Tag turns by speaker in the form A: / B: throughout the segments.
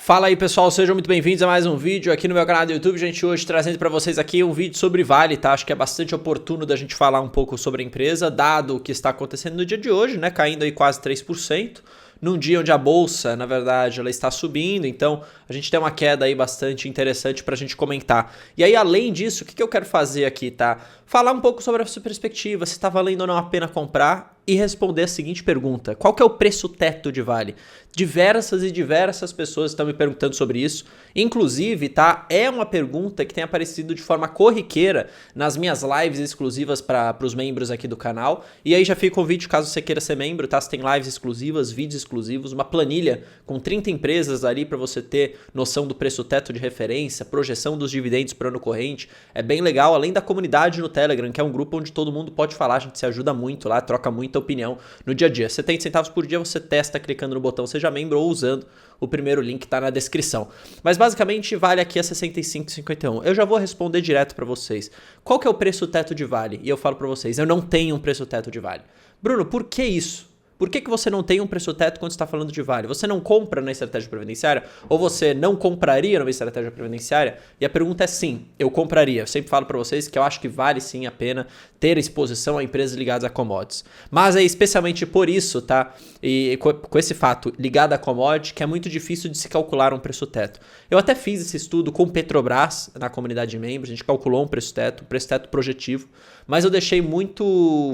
A: Fala aí pessoal, sejam muito bem-vindos a mais um vídeo aqui no meu canal do YouTube, gente, hoje trazendo para vocês aqui um vídeo sobre Vale, tá? Acho que é bastante oportuno da gente falar um pouco sobre a empresa, dado o que está acontecendo no dia de hoje, né? Caindo aí quase 3%, num dia onde a bolsa, na verdade, ela está subindo, então a gente tem uma queda aí bastante interessante para a gente comentar. E aí, além disso, o que eu quero fazer aqui, tá? Falar um pouco sobre a sua perspectiva, se está valendo ou não a pena comprar e responder a seguinte pergunta: qual que é o preço teto de Vale? Diversas pessoas estão me perguntando sobre isso. Inclusive, tá? É uma pergunta que tem aparecido de forma corriqueira nas minhas lives exclusivas para os membros aqui do canal. E aí já fica o convite caso você queira ser membro, tá? Você tem lives exclusivas, vídeos exclusivos, uma planilha com 30 empresas ali para você ter noção do preço teto de referência, projeção dos dividendos para o ano corrente. É bem legal, além da comunidade no Telegram, que é um grupo onde todo mundo pode falar, a gente se ajuda muito lá, troca muita opinião no dia a dia. 70 centavos por dia você testa clicando no botão Seja Membro ou usando o primeiro link que está na descrição. Mas basicamente Vale aqui é 65,51. Eu já vou responder direto para vocês. Qual que é o preço teto de Vale? E eu falo para vocês, eu não tenho um preço teto de Vale. Bruno, por que isso? Por que você não tem um preço teto quando está falando de Vale? Você não compra na estratégia previdenciária? Ou você não compraria numa estratégia previdenciária? E a pergunta é sim, eu compraria. Eu sempre falo para vocês que eu acho que vale sim a pena ter exposição a empresas ligadas a commodities. Mas é especialmente por isso, tá? E com esse fato ligado a commodity, que é muito difícil de se calcular um preço teto. Eu até fiz esse estudo com Petrobras na comunidade de membros, a gente calculou um preço teto projetivo, mas eu deixei muito,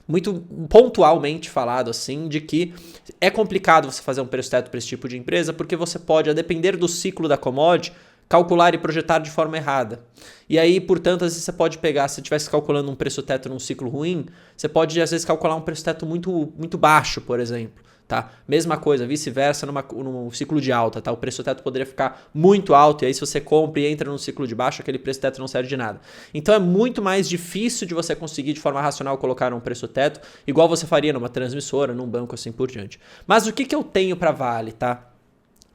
A: muito pontualmente falado assim, de que é complicado você fazer um preço teto para esse tipo de empresa, porque você pode, a depender do ciclo da commodity, calcular e projetar de forma errada. E aí, portanto, às vezes você pode pegar, se você estivesse calculando um preço teto num ciclo ruim, você pode, às vezes, calcular um preço teto muito baixo, por exemplo. Tá? Mesma coisa, vice-versa num ciclo de alta, tá? O preço teto poderia ficar muito alto, e aí se você compra e entra num ciclo de baixo, aquele preço teto não serve de nada. Então é muito mais difícil de você conseguir de forma racional colocar um preço teto, igual você faria numa transmissora, num banco, assim por diante. Mas o que eu tenho para Vale, tá?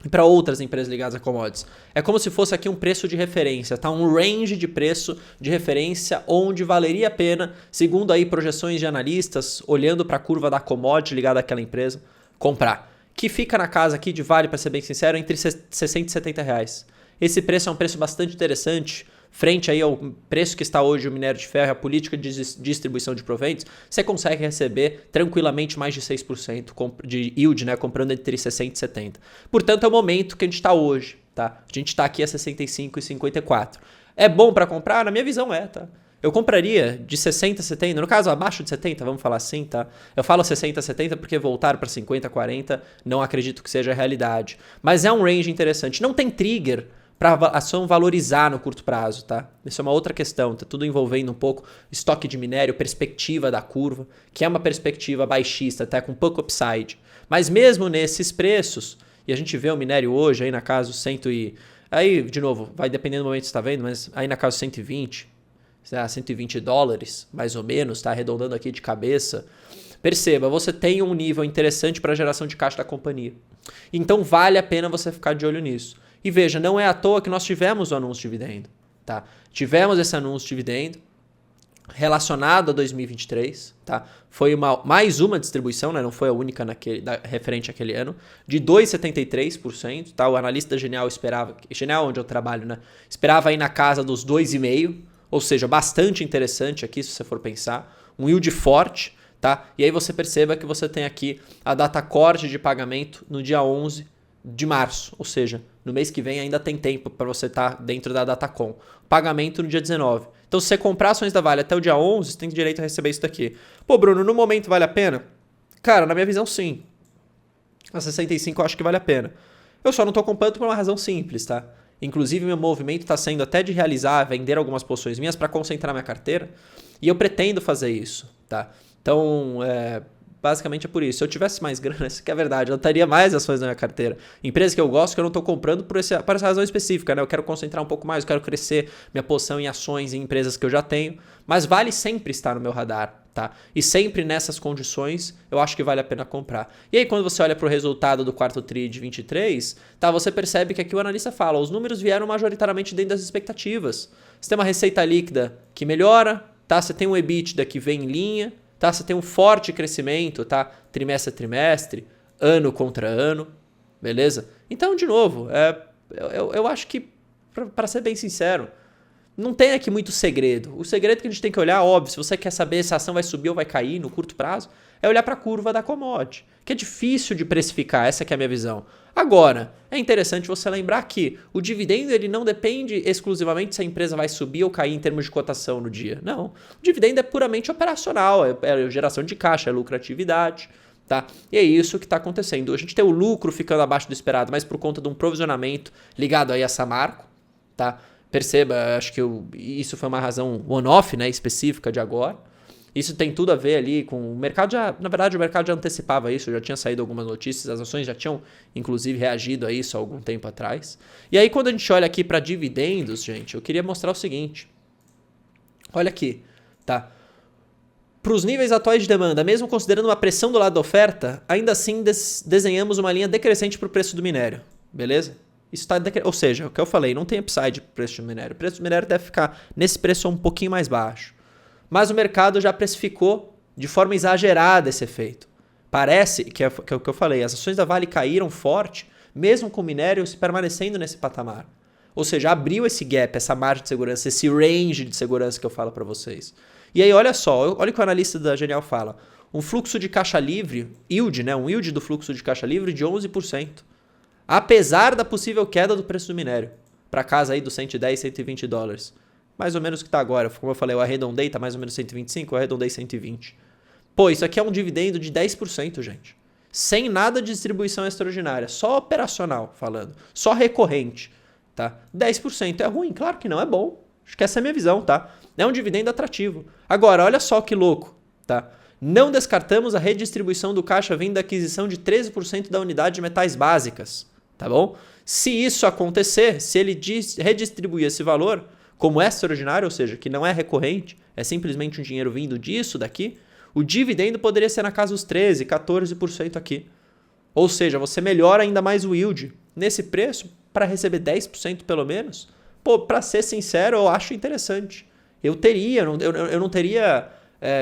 A: E para outras empresas ligadas a commodities. É como se fosse aqui um preço de referência, tá? Um range de preço de referência onde valeria a pena, segundo aí projeções de analistas, olhando para a curva da commodity ligada àquela empresa, comprar. Que fica na casa aqui de Vale, para ser bem sincero, entre 60 e 70 reais. Esse preço é um preço bastante interessante, frente aí ao preço que está hoje o minério de ferro, a política de distribuição de proventos, você consegue receber tranquilamente mais de 6% de yield, né, comprando entre 60 e 70. Portanto, é o momento que a gente está hoje, tá? A gente está aqui a 65,54. É bom para comprar? Na minha visão tá? Eu compraria de 60 a 70, no caso abaixo de 70, vamos falar assim, tá? Eu falo 60 a 70 porque voltar para 50 a 40 não acredito que seja a realidade. Mas é um range interessante. Não tem trigger para a ação valorizar no curto prazo, tá? Isso é uma outra questão, tá tudo envolvendo um pouco estoque de minério, perspectiva da curva, que é uma perspectiva baixista, tá? Com pouco upside. Mas mesmo nesses preços, e a gente vê o minério hoje aí na casa 100 e... Aí, de novo, vai dependendo do momento que você está vendo, mas aí na casa 120... $120, mais ou menos, tá arredondando aqui de cabeça. Perceba, você tem um nível interessante para a geração de caixa da companhia. Então vale a pena você ficar de olho nisso. E veja, não é à toa que nós tivemos o anúncio de dividendo. Tá? Tivemos esse anúncio de dividendo relacionado a 2023. Tá? Foi mais uma distribuição, né? Não foi a única referente àquele ano, de 2,73%. Tá? O analista Genial esperava, Genial onde eu trabalho, né? Esperava aí na casa dos 2,5%. Ou seja, bastante interessante aqui, se você for pensar. Um yield forte, tá? E aí você perceba que você tem aqui a data corte de pagamento no dia 11 de março. Ou seja, no mês que vem ainda tem tempo para você estar dentro da Datacom. Pagamento no dia 19. Então, se você comprar ações da Vale até o dia 11, você tem direito a receber isso daqui. Pô, Bruno, no momento vale a pena? Cara, na minha visão, sim. A 65 eu acho que vale a pena. Eu só não estou comprando por uma razão simples, tá? Inclusive, meu movimento está sendo até de vender algumas posições minhas para concentrar minha carteira. E eu pretendo fazer isso, tá? Então, basicamente é por isso. Se eu tivesse mais grana, isso que é verdade, eu estaria mais ações na minha carteira. Empresas que eu gosto, que eu não estou comprando por essa razão específica, né? Eu quero concentrar um pouco mais, eu quero crescer minha posição em ações em empresas que eu já tenho. Mas vale sempre estar no meu radar, tá? E sempre nessas condições, eu acho que vale a pena comprar. E aí, quando você olha para o resultado do quarto TRI de 23, tá? Você percebe que aqui o analista fala, os números vieram majoritariamente dentro das expectativas. Você tem uma receita líquida que melhora, tá? Você tem um EBITDA que vem em linha, tá? Você tem um forte crescimento, tá? Trimestre a trimestre, ano contra ano. beleza? Então, de novo, eu acho que, para ser bem sincero, não tem aqui muito segredo. O segredo que a gente tem que olhar, óbvio, se você quer saber se a ação vai subir ou vai cair no curto prazo, é olhar para a curva da commodity, que é difícil de precificar, essa que é a minha visão. Agora, é interessante você lembrar que o dividendo ele não depende exclusivamente se a empresa vai subir ou cair em termos de cotação no dia. Não, o dividendo é puramente operacional, é geração de caixa, é lucratividade. Tá? E é isso que está acontecendo. A gente tem o lucro ficando abaixo do esperado, mas por conta de um provisionamento ligado aí a Samarco, tá? Perceba, acho que isso foi uma razão one-off, né, específica de agora. Isso tem tudo a ver ali com o mercado na verdade o mercado já antecipava isso, já tinha saído algumas notícias, as ações já tinham inclusive reagido a isso há algum tempo atrás. E aí quando a gente olha aqui para dividendos, gente, eu queria mostrar o seguinte. Olha aqui, tá? Para os níveis atuais de demanda, mesmo considerando uma pressão do lado da oferta, ainda assim desenhamos uma linha decrescente para o preço do minério, beleza? Isso tá ou seja, o que eu falei, não tem upside para o preço do minério. O preço do minério deve ficar nesse preço um pouquinho mais baixo. Mas o mercado já precificou de forma exagerada esse efeito. Parece que é o que eu falei, as ações da Vale caíram forte, mesmo com o minério se permanecendo nesse patamar. Ou seja, abriu esse gap, essa margem de segurança, esse range de segurança que eu falo para vocês. E aí, olha só, olha o que o analista da Genial fala. Um fluxo de caixa livre, yield, né? Um yield do fluxo de caixa livre de 11%. Apesar da possível queda do preço do minério. Para casa aí dos 110, 120 dólares. Mais ou menos o que está agora. Como eu falei, eu arredondei, está mais ou menos 125, eu arredondei 120. Pô, isso aqui é um dividendo de 10%, gente. Sem nada de distribuição extraordinária. Só operacional, falando. Só recorrente, tá? 10% é ruim? Claro que não, é bom. Acho que essa é a minha visão, tá? É um dividendo atrativo. Agora, olha só que louco, tá? Não descartamos a redistribuição do caixa vindo da aquisição de 13% da unidade de metais básicas, tá bom? Se isso acontecer, se ele redistribuir esse valor como extraordinário, ou seja, que não é recorrente, é simplesmente um dinheiro vindo disso daqui, o dividendo poderia ser na casa dos 13%, 14% aqui. Ou seja, você melhora ainda mais o yield nesse preço para receber 10% pelo menos. Pô, para ser sincero, eu acho interessante. Eu não teria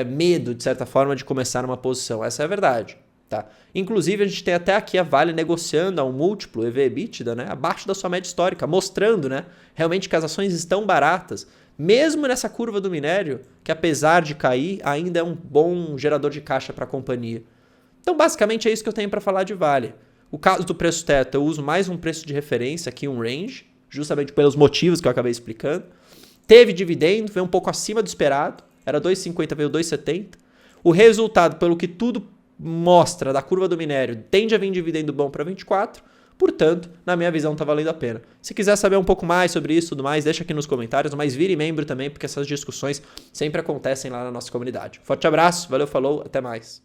A: medo, de certa forma, de começar numa posição. Essa é a verdade. Tá? Inclusive, a gente tem até aqui a Vale negociando a um múltiplo EV/EBITDA, né, abaixo da sua média histórica, mostrando, né, realmente que as ações estão baratas, mesmo nessa curva do minério, que apesar de cair, ainda é um bom gerador de caixa para a companhia. Então, basicamente, é isso que eu tenho para falar de Vale. O caso do preço teto, eu uso mais um preço de referência aqui, um range, justamente pelos motivos que eu acabei explicando. Teve dividendo, veio um pouco acima do esperado, era 2,50, veio 2,70. O resultado, pelo que tudo mostra da curva do minério, tende a vir dividendo bom para 24, portanto, na minha visão, está valendo a pena. Se quiser saber um pouco mais sobre isso e tudo mais, deixa aqui nos comentários, mas vire membro também, porque essas discussões sempre acontecem lá na nossa comunidade. Forte abraço, valeu, falou, até mais.